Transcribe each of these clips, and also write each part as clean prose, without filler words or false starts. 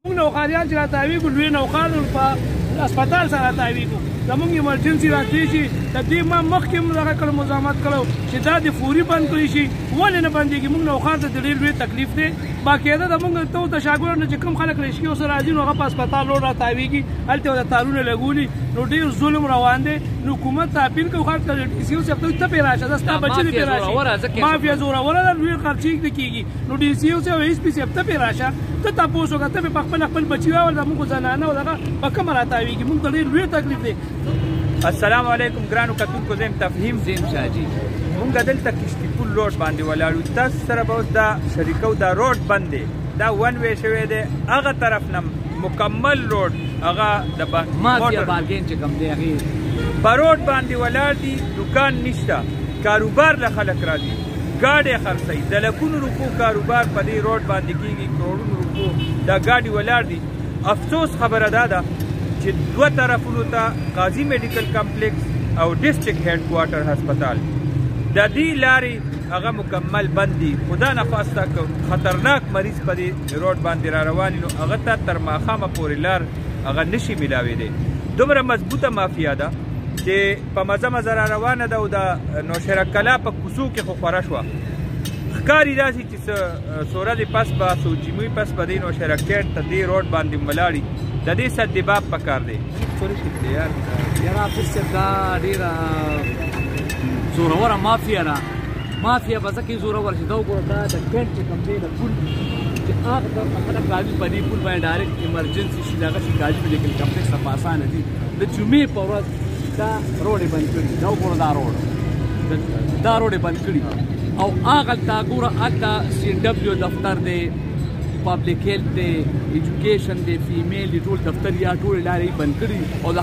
موږ نوښاریان چې راتاوي کو لوی نوښان په هسپتال سره راتاوي کو زموږ ایمرجنسي راتلی شي د دې ما مخکې هم دغه کړه مزاحمت کړی چې دا د فوري بند کړی شي ولې نه بندېږي موږ نوښان ته د ډېر لوی تکلیف دی باقاعده د موږ ته شاګردان چې کوم خلک رشکي اوس راځي نو هغه په هسپتال روډ راتاویږي هلته د تارونه لګولي نو ډېر ظلم روان دی نو حکومت ته اپیل کوو خلک ته ډي سي او صاحب ته ته پرې راشه دا ستا بچي دې پرې راشي مافیا زوروره ده لوی خرچې دې کېږي نو ډي سي او صاحب ایس پي صاحب ته پرې راشه ته تاسو وکړه ته په خپل بچي راول د موږ زنانه او دغه په کومه راتاویږي موږ ته ډېر لوی تکلیف دی. السلام علیکم ګرانو کتونکو زه تفهیم زیم شاجي مونږ دلته کشتي پل روډ باندې ولاړو تاسو سره به اوس دا شریکو دا روډ بند دی دا ون وی شوی دی هغه طرف نه مکمل روډ هغه د مافیا بارګین چې کوم دی هغه په روډ باندې ولاړ دي دکان نشته کاروبار له خلک راځي ګاډي خرڅوي د لکونو روپو کاروبار په دې روډ باندې کېږي کروڑونو روپو دا ګاډي ولاړ دي افسوس خبره دا ده چې دوه طرفونو ته قاضي میډیکل کمپلیکس او ډسټرکټ هیډ کوارټر هسپتال د دې لارې هغه مکمل بند دي خدا نخواسته که خطرناک مریض په دې روډ باندې را روان نو هغه ته تر ماښامه پورې لار هغه نشي میلاوېدی دومره مضبوطه مافیا ده چې په مزه مزه را روانه ده او د نوشهره کلا په کوڅو کې خو خوره شوه ښکاري داسې چې څه ورځې پس به څو جمعې پس به دې نوشهره کیټ ته دې روډ باندې ولاړي د دې سدباب پکار دی یاره حافظ صاحب دا ډېره زوروره مافیا ده مافیا به ځکه زورور چې دا وګوره دا د کیټ چې کوم دی د پل چې هغه خلک راځي په دې پل باندې ډایرکټ ایمرجنسي شي دغه شي قاضي میډیکل کمپلیکس ته په اسانه دي د جمعې په ورځ دا روډ یې بند کړي دا وګوره دا روډ یې بند کړي او هغه ته ګوره هلته سی ډبلیو دفتر دی پبلک هیلث دی ایجوکیشن دی فیمیل دی ټول دفتر یا ټولې لارې بند کړي او د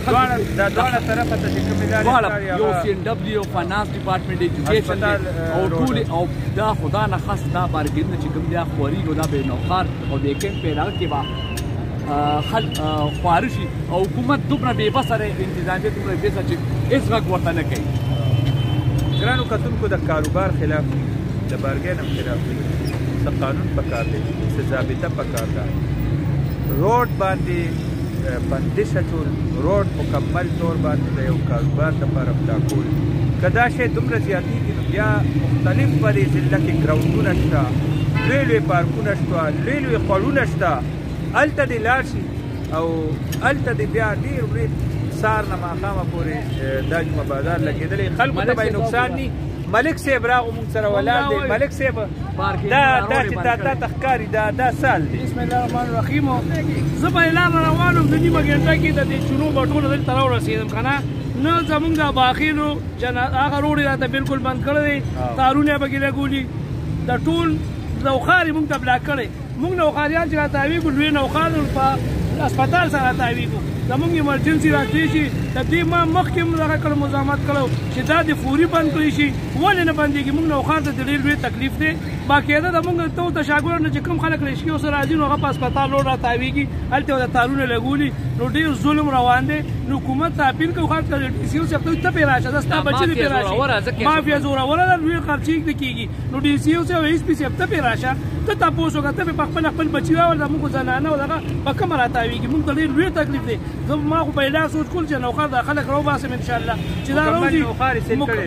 دواړه طرفه ته چې کومې لارې یو سی ان ډبلیو فاینانس ډپارټمنټ ایجوکیشن دی او ټولې او دا خدا نه خاص دا بارګینونه چې کوم دی خوارېږي دا به نوښار او د کیمپ په هغه کې به خلک خواره شي او حکومت دومره بېبسه دی انتظامیه دومره بېبسه چې هېڅ غږ ورته نه کوي. ګرانو کتونکو د کاروبار خلاف د بارګین هم خلاف دی څه قانون پکار دی څه ضابطه پکار ده روډ باندې بندش اچول روډ مکمل طور باندې د یو کاروبار دپاره ټاکول که دا شی دومره زیاتېږي نو بیا مختلف په دې ضلع کې ګراونډونه شته لوی لوی پارکونه شته لوی لوی خوړونه شته هلته دې لاړ شي او هلته دې بیا ډېر ورځ سهار نه ماښامه پورې دا جمعه بازار لګېدلی خلکو ته به نقصان ني ملک صاحب راغو موږ سره ولاړ دی ملک صاحب دا چې تا ته ښکاري دا سال دی بسم الله الرحمن الرحیم زه په لار روان وم د نیمه ګنټه کې د دې چونو بټولو دلته راورسېدم که نه نه زمونږ د باخیلو هغه روډ یې راته بلکل بند کړی دی تارونه یې پکې لګولي د ټول نوښار یې موږ ته بلاک کړی موږ نوښاریان چې راتاویږو لوی نوښان په هسپتال سره راتاویږو زموږ ایمرجنسي راتلی شي د دې ما مخکې هم دغه کړه مزاحمت کړی چې دا د فوري بند کړی شي ولې نه بندېږي موږ نوښار ته د ډېر لوی تکلیف دی باقاعده د موږ ته شاګردان چې کوم خلک رشکي اوس راځي نو هغه په هسپتال روډ راتاویږي هلته د تارونه لګولي نو ډېر ظلم روان دی نو حکومت ته اپیل کوو خلک ته ډي سي او صاحب ته پرې راشه دا ستا بچي دې پرې راشي مافیا زوروره ده لوی خرچې دې کېږي نو ډي سي او صاحب ایس پي صاحب ته پرې راشه ته تاسو وکړه ته په خپل بچي راول د موږ زنانه او دغه په کومه راتاویږي موږ ته ډېر لوی تکلیف دی ما خو په لا سوچ کول چې نوښار د خلک راوباسم انشاءالله چې دا راوځي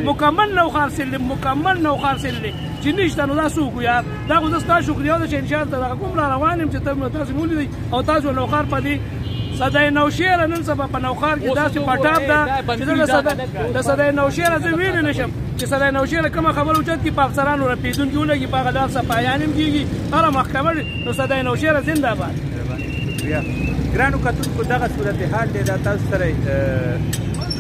مکمل نوښار سیل دی چې نشته نو دا څوک یار دا خو زه ستا شکریا ده چې انشاءالله دغه کوم را روان یم چې تاسو مې ولیدئ او تاسو نوښار په دې صدای نوشهره نن سبا په نوښار کې داسې پټاپ ده چې د صدای نوشهره زه ویلی نه شم چې صدای نوشهره کومه خبره اوچت کړي په افسرانو رپېدونکي ولګي په هغه لار صفایان هم کېږي هره محکمه نو صدای نوشهره زنده باد. ګرانو کتونکو دغه صورتحال دی دا تاسو سره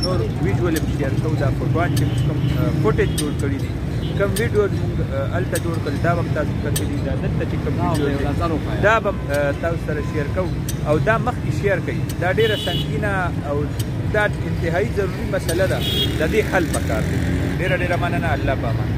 نور ویجوال هم شیر کوو دا فوټوان چې موږ کوم فوټیج جوړ کړي دي کوم ویډیو موږ هلته جوړ کړي دا به هم تاسو کتلي دا دلته چې کوم ویډیو دا به تاسو سره شیر کوو او دا مخکې شیر کوي دا ډېره سنګینه او دا انتهایي ضروري مسله ده د دې حل پکار دی ډېره مننه الله په امان.